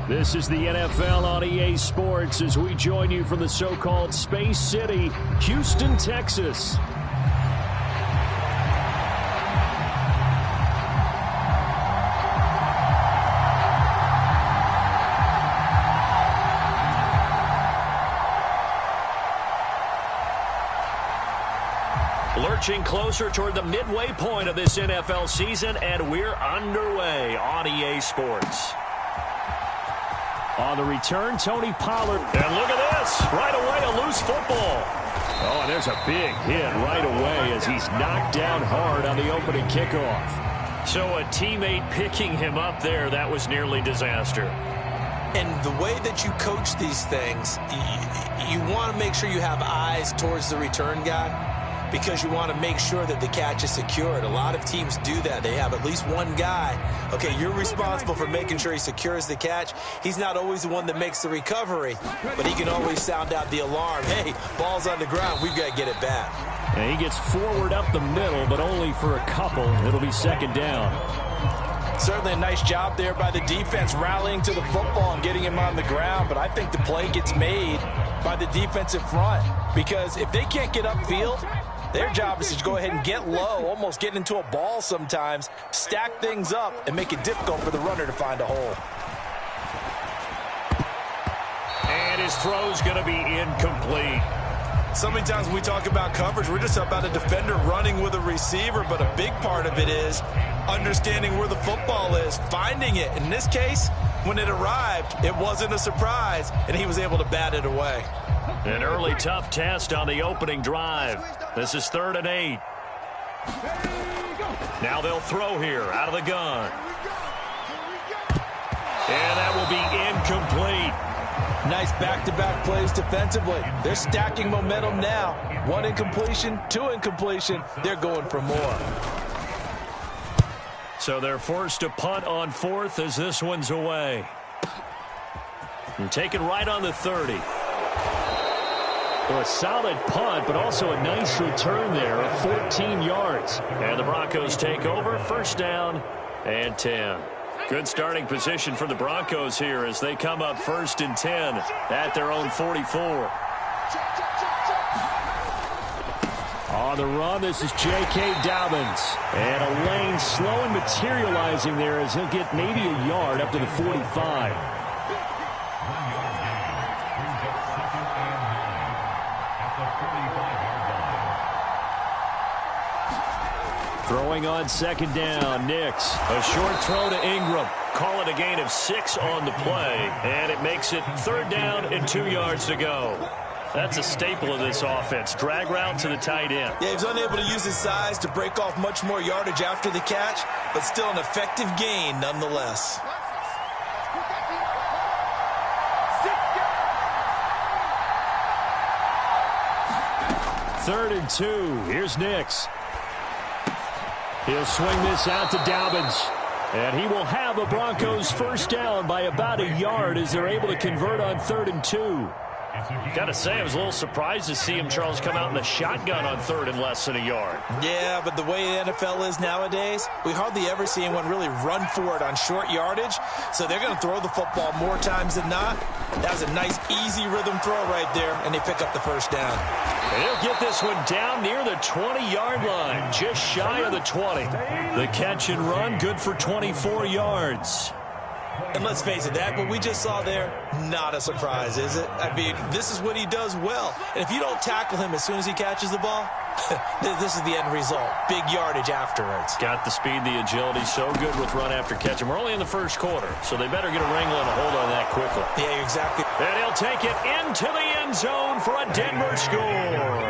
This is the NFL on EA Sports as we join you from the so-called Space City, Houston, Texas. Lurching closer toward the midway point of this NFL season, and we're underway on EA Sports. On the return, Tony Pollard. And look at this. Right away, a loose football. Oh, and there's a big hit right away as he's knocked down hard on the opening kickoff. So a teammate picking him up there, that was nearly disaster. And the way that you coach these things, you want to make sure you have eyes towards the return guy, because you want to make sure that the catch is secured. A lot of teams do that. They have at least one guy. Okay, you're responsible for making sure he secures the catch. He's not always the one that makes the recovery, but he can always sound out the alarm. Hey, ball's on the ground. We've got to get it back. And he gets forward up the middle, but only for a couple. It'll be second down. Certainly a nice job there by the defense rallying to the football and getting him on the ground, but I think the play gets made by the defensive front, because if they can't get upfield, their job is to go ahead and get low, almost get into a ball sometimes, stack things up, and make it difficult for the runner to find a hole. And his throw's going to be incomplete. So many times when we talk about coverage, we're just about a defender running with a receiver, but a big part of it is understanding where the football is, finding it. In this case, when it arrived, it wasn't a surprise, and he was able to bat it away. An early tough test on the opening drive. This is 3rd and 8. Now they'll throw here out of the gun. And that will be incomplete. Nice back-to-back plays defensively. They're stacking momentum now. 1 incompletion, 2 incompletion. They're going for more. So they're forced to punt on 4th as this one's away. And taken right on the 30. So a solid punt, but also a nice return there of 14 yards. And the Broncos take over, 1st down and 10. Good starting position for the Broncos here as they come up 1st and 10 at their own 44. On the run, this is J.K. Dobbins. And a lane slow and materializing there as he'll get maybe a yard up to the 45. Throwing on 2nd down, Nix. A short throw to Ingram. Call it a gain of 6 on the play, and it makes it 3rd down and 2 yards to go. That's a staple of this offense. Drag route to the tight end. Yeah, he was unable to use his size to break off much more yardage after the catch, but still an effective gain nonetheless. Third and 2. Here's Nix. He'll swing this out to Dobbins. And he will have a Broncos 1st down by about a yard as they're able to convert on 3rd and 2. Gotta say, I was a little surprised to see him, Charles, come out in the shotgun on 3rd and less than a yard. Yeah, but the way the NFL is nowadays, we hardly ever see anyone really run for it on short yardage. So they're going to throw the football more times than not. That was a nice, easy rhythm throw right there, and they pick up the 1st down. And he'll get this one down near the 20-yard line, just shy of the 20. The catch and run, good for 24 yards. And let's face it, that what we just saw there, not a surprise, is it? I mean, this is what he does well. And if you don't tackle him as soon as he catches the ball, this is the end result. Big yardage afterwards. Got the speed, the agility, so good with run after catch. And we're only in the 1st quarter, so they better get a wrangle and a hold on that quickly. Yeah, exactly. And he'll take it into the end zone for a Denver score.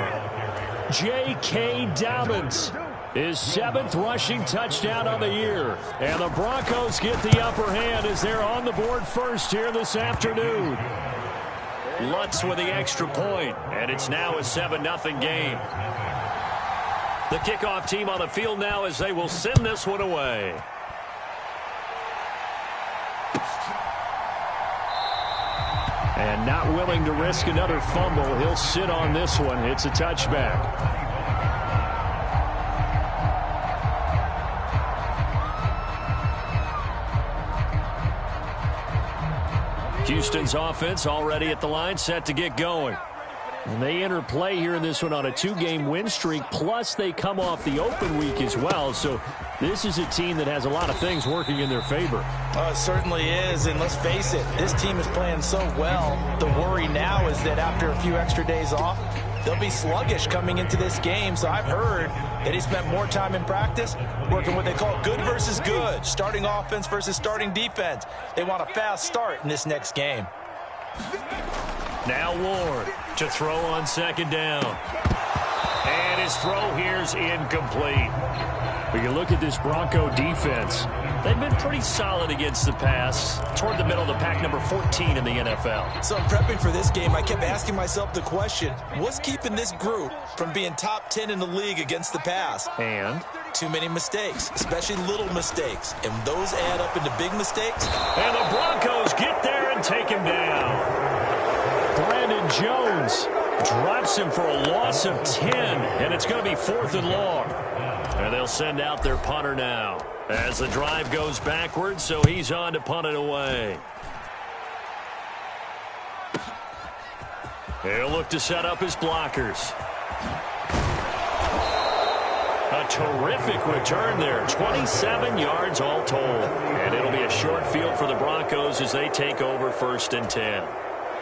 J.K. Dobbins. His 7th rushing touchdown on the year. And the Broncos get the upper hand as they're on the board first here this afternoon. Lutz with the extra point, and it's now a 7-0 game. The kickoff team on the field now as they will send this one away. And not willing to risk another fumble, he'll sit on this one. It's a touchback. Houston's offense already at the line, set to get going. And they enter play here in this one on a 2-game win streak, plus they come off the open week as well. So this is a team that has a lot of things working in their favor. It certainly is, and let's face it, this team is playing so well. The worry now is that after a few extra days off, they'll be sluggish coming into this game. So I've heard that he spent more time in practice working what they call good versus good, starting offense versus starting defense. They want a fast start in this next game. Now Ward to throw on second down. And his throw here's incomplete. When you look at this Bronco defense, they've been pretty solid against the pass, toward the middle of the pack, number 14 in the NFL. So in prepping for this game, I kept asking myself the question, what's keeping this group from being top 10 in the league against the pass? And too many mistakes, especially little mistakes. And those add up into big mistakes. And the Broncos get there and take him down. Brandon Jones drops him for a loss of 10, and it's going to be 4th and long. And they'll send out their punter now as the drive goes backwards, so he's on to punt it away. He'll look to set up his blockers. A terrific return there, 27 yards all told. And it'll be a short field for the Broncos as they take over 1st and 10.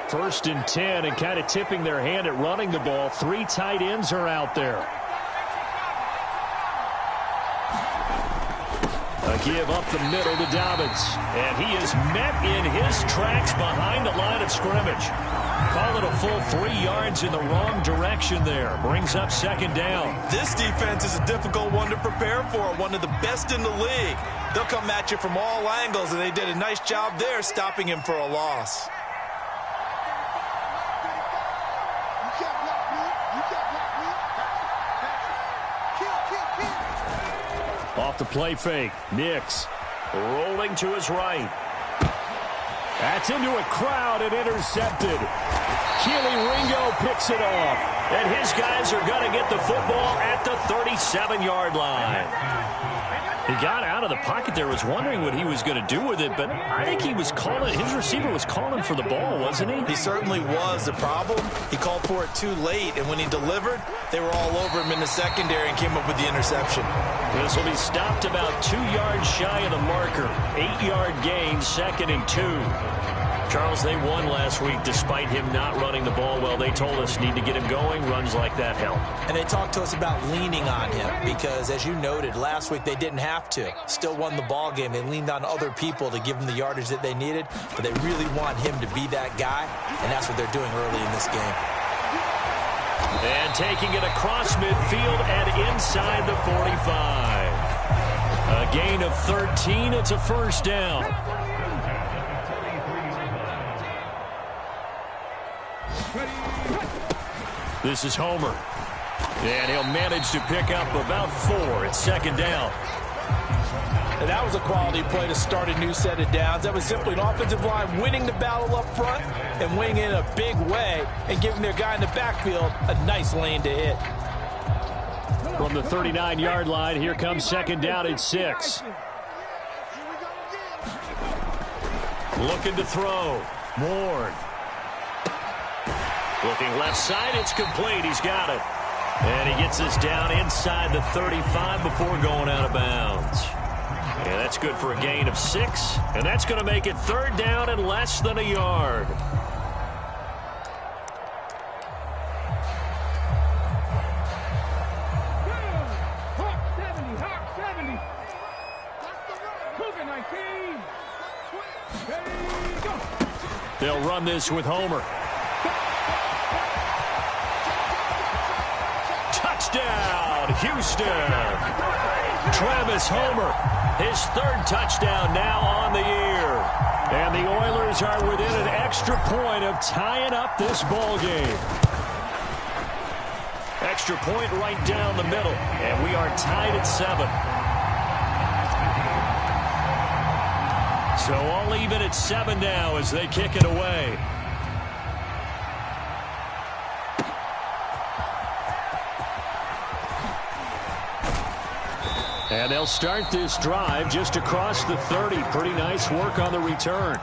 1st and 10, and kind of tipping their hand at running the ball. 3 tight ends are out there. A give up the middle to Dobbins. And he is met in his tracks behind the line of scrimmage. Call it a full 3 yards in the wrong direction there. Brings up 2nd down. This defense is a difficult one to prepare for, one of the best in the league. They'll come at you from all angles, and they did a nice job there stopping him for a loss. Off the play fake. Nix rolling to his right. That's into a crowd and intercepted. Keely Ringo picks it off. And his guys are going to get the football at the 37-yard line. He got out of the pocket there, was wondering what he was going to do with it, but I think he was calling, his receiver was calling for the ball, wasn't he? He certainly was. The problem, he called for it too late, and when he delivered, they were all over him in the secondary and came up with the interception. This will be stopped about 2 yards shy of the marker. 8-yard gain, 2nd and 2. Charles, they won last week despite him not running the ball well. They told us need to get him going. Runs like that help. And they talked to us about leaning on him because, as you noted, last week they didn't have to. Still won the ball game. They leaned on other people to give them the yardage that they needed, but they really want him to be that guy, and that's what they're doing early in this game. And taking it across midfield and inside the 45. A gain of 13. It's a 1st down. This is Homer. And he'll manage to pick up about 4. It's 2nd down. And that was a quality play to start a new set of downs. That was simply an offensive line winning the battle up front and winning it in a big way and giving their guy in the backfield a nice lane to hit. From the 39-yard line, here comes 2nd down at 6. Looking to throw. Ward. Looking left side, it's complete. He's got it. And he gets this down inside the 35 before going out of bounds. And that's good for a gain of 6. And that's going to make it 3rd down and less than a yard. They'll run this with Homer. Touchdown, Houston. Travis Homer, his 3rd touchdown now on the year. And the Oilers are within an extra point of tying up this ball game. Extra point right down the middle, and we are tied at 7. So all even at 7 now as they kick it away. And they'll start this drive just across the 30. Pretty nice work on the return.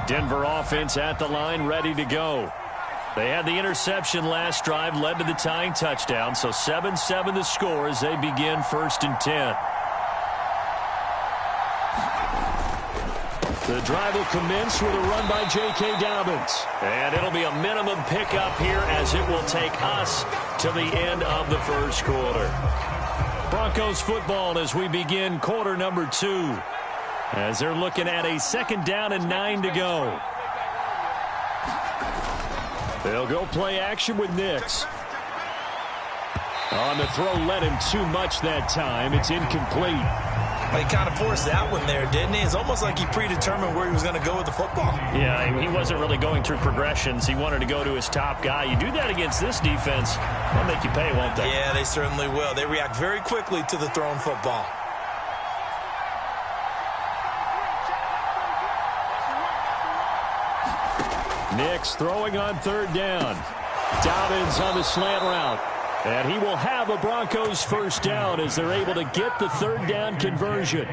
Denver offense at the line, ready to go. They had the interception last drive, led to the tying touchdown, so 7-7 the score as they begin 1st and 10. The drive will commence with a run by J.K. Dobbins. And it'll be a minimum pickup here as it will take us to the end of the first quarter. Broncos football as we begin quarter number 2. As they're looking at a 2nd down and 9 to go. They'll go play action with Nix. On the throw, led him too much that time. It's incomplete. He kind of forced that one there, didn't he? It's almost like he predetermined where he was going to go with the football. Yeah, he wasn't really going through progressions. He wanted to go to his top guy. You do that against this defense, they'll make you pay, won't they? Yeah, they certainly will. They react very quickly to the thrown football. Nix throwing on 3rd down. Dobbins on the slant route. And he will have a Broncos 1st down as they're able to get the 3rd down conversion.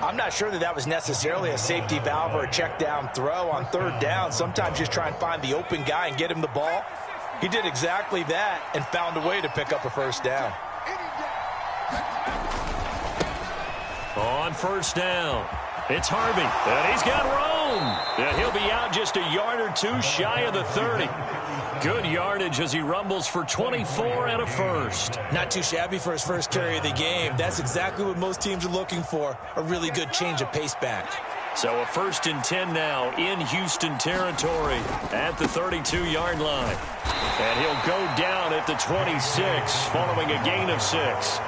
I'm not sure that was necessarily a safety valve or a check down throw on 3rd down. Sometimes just try and find the open guy and get him the ball. He did exactly that and found a way to pick up a 1st down. On 1st down, it's Harvey, and he's got room. And he'll be out just a yard or 2 shy of the 30. Good yardage as he rumbles for 24 and a 1st. Not too shabby for his first carry of the game. That's exactly what most teams are looking for, a really good change of pace back. So a 1st and 10 now in Houston territory at the 32-yard line. And he'll go down at the 26 following a gain of 6.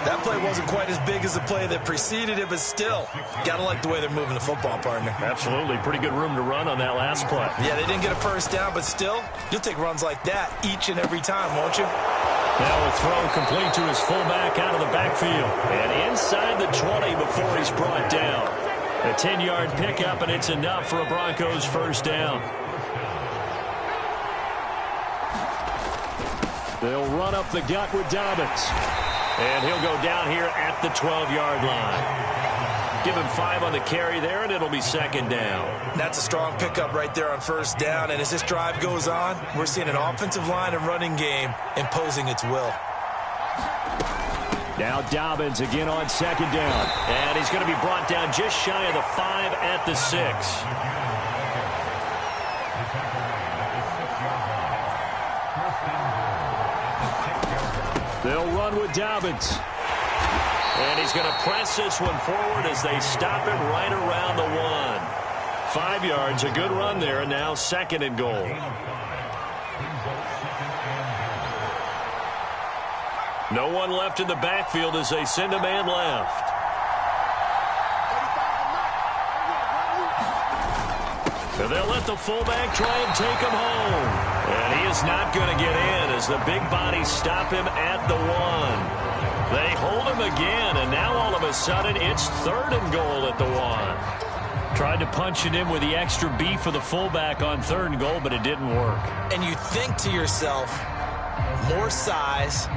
That play wasn't quite as big as the play that preceded it, but still, got to like the way they're moving the football, partner. Absolutely. Pretty good room to run on that last play. Yeah, they didn't get a 1st down, but still, you'll take runs like that each and every time, won't you? Now a throw complete to his fullback out of the backfield. And inside the 20 before he's brought down. A 10-yard pickup, and it's enough for a Broncos 1st down. They'll run up the gut with Dobbins. And he'll go down here at the 12-yard line. Give him 5 on the carry there, and it'll be 2nd down. That's a strong pickup right there on 1st down. And as this drive goes on, we're seeing an offensive line and running game imposing its will. Now Dobbins again on 2nd down. And he's going to be brought down just shy of the 5 at the 6. They'll run with Dobbins. And he's going to press this one forward as they stop him right around the 1. 5 yards, a good run there, and now 2nd and goal. No one left in the backfield as they send a man left. So they'll let the fullback try and take him home. And he is not going to get in as the big bodies stop him at the 1. They hold him again, and now all of a sudden it's 3rd and goal at the 1. Tried to punch it in with the extra beef for the fullback on 3rd and goal, but it didn't work. And you think to yourself, more size,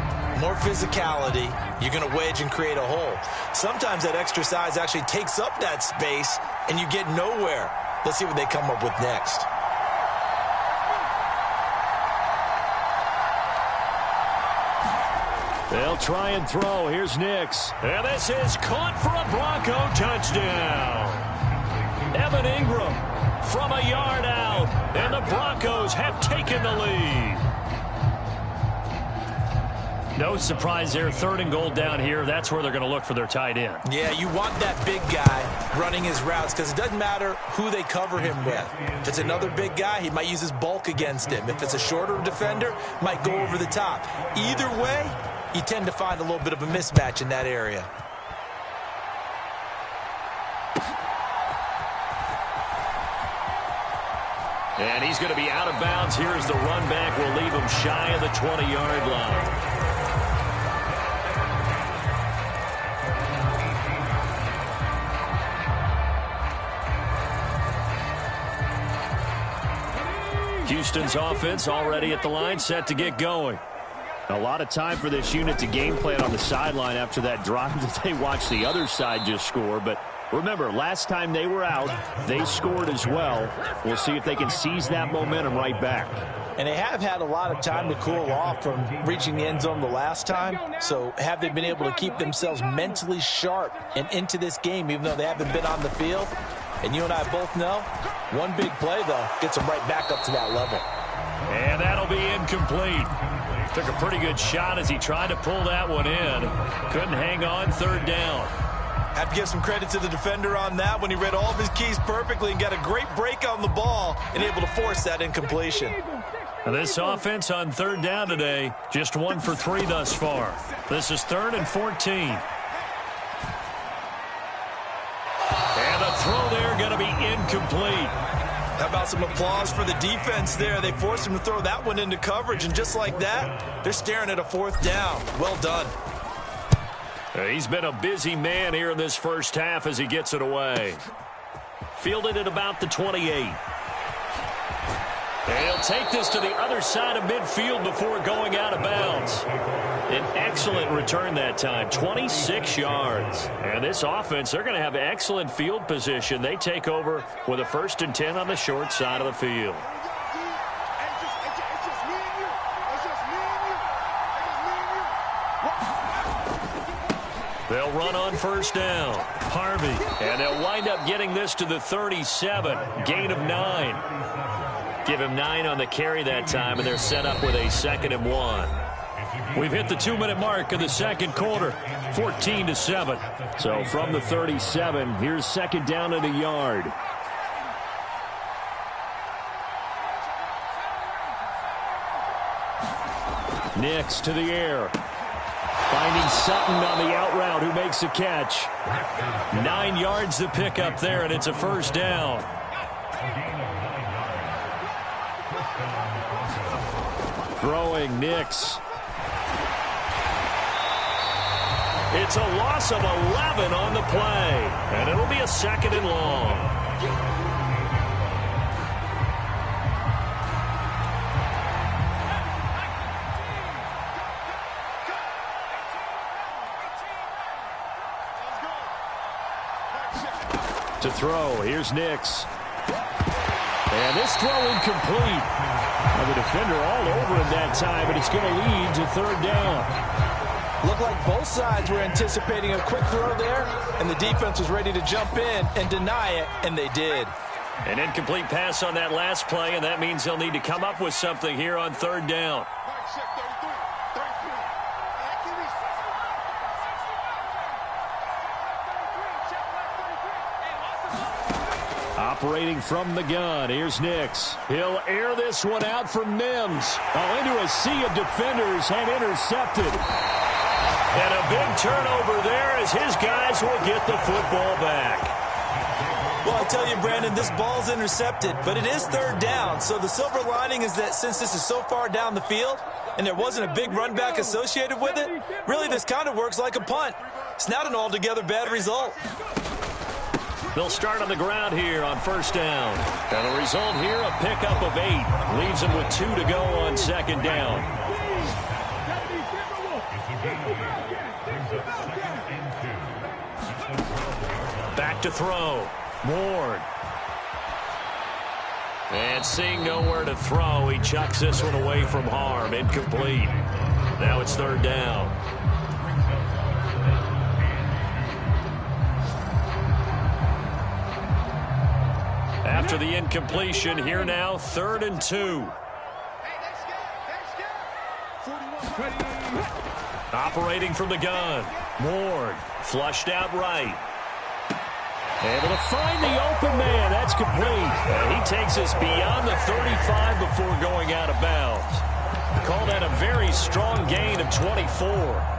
more physicality, you're going to wedge and create a hole. Sometimes that extra size actually takes up that space, and you get nowhere. Let's see what they come up with next. They'll try and throw. Here's Nix. And this is caught for a Bronco touchdown. Evan Ingram from a yard out. And the Broncos have taken the lead. No surprise there. 3rd and goal down here. That's where they're going to look for their tight end. Yeah, you want that big guy running his routes because it doesn't matter who they cover him with. If it's another big guy, he might use his bulk against him. If it's a shorter defender, might go over the top. Either way, you tend to find a little bit of a mismatch in that area. And he's going to be out of bounds. Here's the run back. Will leave him shy of the 20-yard line. Houston's offense already at the line, set to get going. A lot of time for this unit to game plan on the sideline after that drive that they watched the other side just score, but Remember, last time they were out, they scored as well. We'll see if they can seize that momentum right back. And they have had a lot of time to cool off from reaching the end zone the last time. So have they been able to keep themselves mentally sharp and into this game, even though they haven't been on the field? And you and I both know, one big play, though, gets them right back up to that level. And that'll be incomplete. Took a pretty good shot as he tried to pull that one in. Couldn't hang on, third down. Have to give some credit to the defender on that when he read all of his keys perfectly and got a great break on the ball and able to force that incompletion. Now this offense on third down today, just 1 for 3 thus far. This is 3rd and 14. And the throw there going to be incomplete. How about some applause for the defense there? They forced him to throw that one into coverage, and just like that, they're staring at a 4th down. Well done. He's been a busy man here in this first half as he gets it away. Fielded at about the 28. And he'll take this to the other side of midfield before going out of bounds. An excellent return that time, 26 yards. And this offense, they're going to have excellent field position. They take over with a 1st and 10 on the short side of the field. They'll run on 1st down. Harvey. And they'll wind up getting this to the 37. Gain of 9. Give him 9 on the carry that time, and they're set up with a 2nd and 1. We've hit the 2-minute mark of the second quarter. 14-7. So from the 37, here's 2nd down and a yard. Nix to the air. Finding Sutton on the out route, who makes a catch. 9 yards to pick up there, and it's a 1st down. Throwing Nix. It's a loss of 11 on the play, and it'll be a 2nd and long. To throw, here's Nix. And this throw incomplete. And the defender all over him that time, and it's going to lead to 3rd down. Looked like both sides were anticipating a quick throw there, and the defense was ready to jump in and deny it, and they did. An incomplete pass on that last play, and that means they'll need to come up with something here on 3rd down. Operating from the gun, here's Nix. He'll air this one out for Mims. Into a sea of defenders and intercepted. And a big turnover there as his guys will get the football back. Well, I tell you, Brandon, this ball's intercepted, but it is 3rd down. So the silver lining is that since this is so far down the field and there wasn't a big run back associated with it, really this kind of works like a punt. It's not an altogether bad result. They'll start on the ground here on 1st down. And the result here, a pickup of 8. Leaves them with 2 to go on 2nd down. Back to throw. Ward. And seeing nowhere to throw, he chucks this one away from harm. Incomplete. Now it's 3rd down. After the incompletion, here now, 3rd and 2. Operating from the gun. Ward flushed out right. Able to find the open man. That's complete. And he takes us beyond the 35 before going out of bounds. Call that a very strong gain of 24.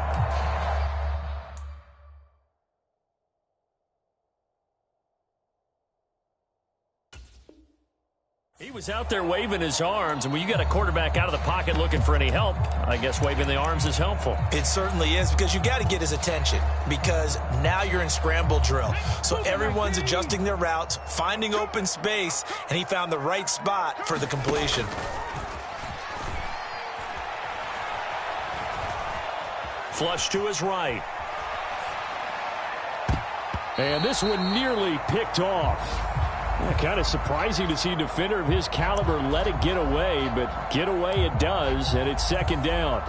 He was out there waving his arms, and when you got a quarterback out of the pocket looking for any help, I guess waving the arms is helpful. It certainly is, because you got to get his attention, because now you're in scramble drill. So everyone's adjusting their routes, finding open space, and he found the right spot for the completion. Flush to his right. And this one nearly picked off. Yeah, kind of surprising to see a defender of his caliber let it get away, but get away it does, and it's second down.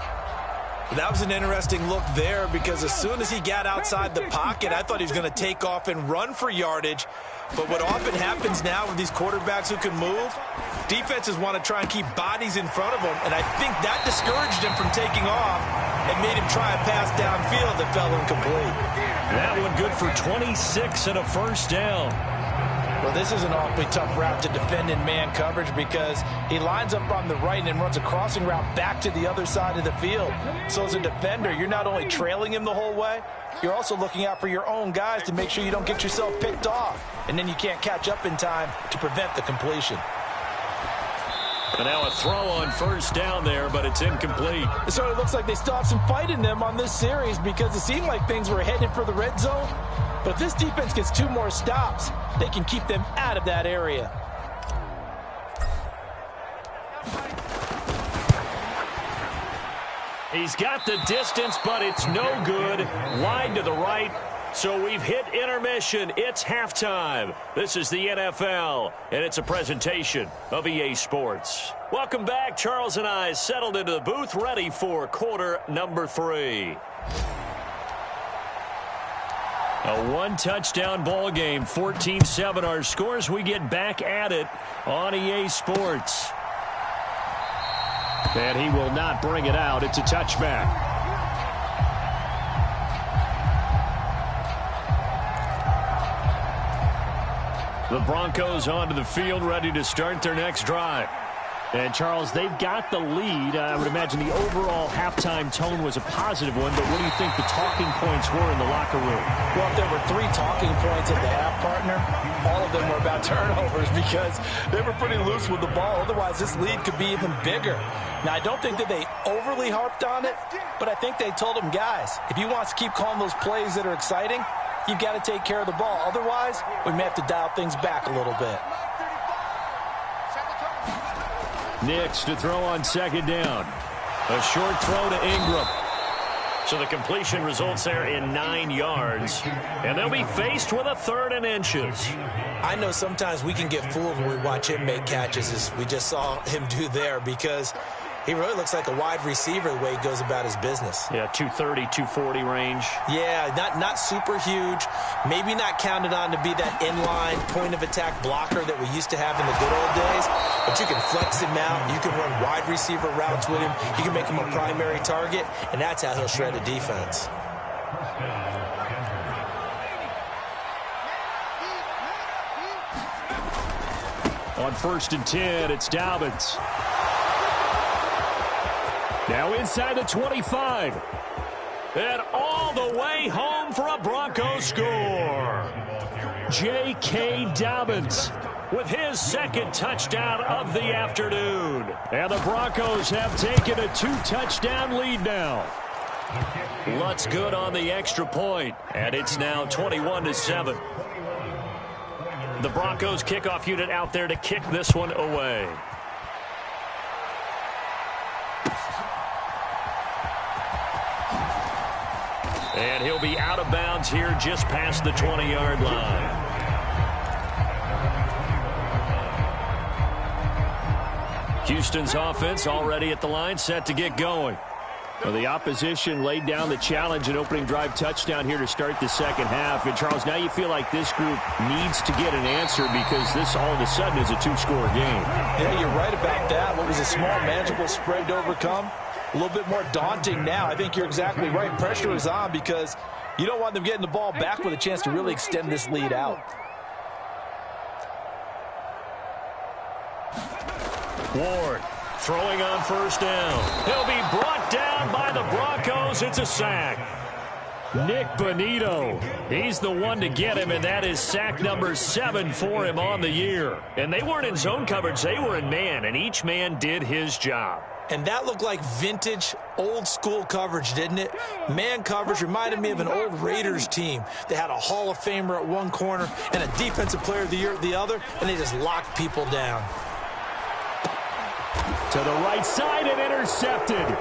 That was an interesting look there because as soon as he got outside the pocket, I thought he was going to take off and run for yardage. But what often happens now with these quarterbacks who can move, defenses want to try and keep bodies in front of them, and I think that discouraged him from taking off and made him try a pass downfield that fell incomplete. That one good for 26 and a first down. Well, this is an awfully tough route to defend in man coverage because he lines up on the right and then runs a crossing route back to the other side of the field. So as a defender, you're not only trailing him the whole way, you're also looking out for your own guys to make sure you don't get yourself picked off. And then you can't catch up in time to prevent the completion. And now a throw on first down there, but it's incomplete. It sort of looks like they still have some fight in them on this series because it seemed like things were headed for the red zone. But if this defense gets 2 more stops, they can keep them out of that area. He's got the distance, but it's no good. Wide to the right. So we've hit intermission. It's halftime. This is the NFL, and it's a presentation of EA Sports. Welcome back. Charles and I settled into the booth, ready for quarter number 3. A one-touchdown ball game, 14-7 our scores. We get back at it on EA Sports. And he will not bring it out. It's a touchback. The Broncos onto the field, ready to start their next drive. And, Charles, they've got the lead. I would imagine the overall halftime tone was a positive one, but what do you think the talking points were in the locker room? Well, if there were 3 talking points at the half, partner, all of them were about turnovers because they were pretty loose with the ball. Otherwise, this lead could be even bigger. Now, I don't think that they overly harped on it, but I think they told them, guys, if you want to keep calling those plays that are exciting, you've got to take care of the ball. Otherwise, we may have to dial things back a little bit. Nix to throw on second down. A short throw to Ingram. So the completion results there in 9 yards. And they'll be faced with a 3rd and inches. I know sometimes we can get fooled when we watch him make catches, as we just saw him do there, because he really looks like a wide receiver the way he goes about his business. Yeah, 230, 240 range. Yeah, not super huge. Maybe not counted on to be that inline point-of-attack blocker that we used to have in the good old days. But you can flex him out. You can run wide receiver routes with him. You can make him a primary target, and that's how he'll shred a defense. On 1st and 10, it's Dobbins. Now inside the 25. And all the way home for a Broncos score. J.K. Dobbins with his 2nd touchdown of the afternoon. And the Broncos have taken a 2-touchdown lead now. Lutz good on the extra point. And it's now 21-7. The Broncos kickoff unit out there to kick this one away. And he'll be out of bounds here just past the 20-yard line. Houston's offense already at the line, set to get going. Well, the opposition laid down the challenge and opening drive touchdown here to start the second half. And, Charles, now you feel like this group needs to get an answer because this all of a sudden is a 2-score game. Yeah, you're right about that. What was a small, manageable spread to overcome? A little bit more daunting now. I think you're exactly right. Pressure is on because you don't want them getting the ball back with a chance to really extend this lead out. Ward throwing on 1st down. He'll be brought down by the Broncos. It's a sack. Nick Bonito, he's the one to get him, and that is sack number 7 for him on the year. And they weren't in zone coverage. They were in man, and each man did his job. And that looked like vintage, old-school coverage, didn't it? Man coverage reminded me of an old Raiders team. They had a Hall of Famer at one corner and a Defensive Player of the Year at the other, and they just locked people down. To the right side and intercepted.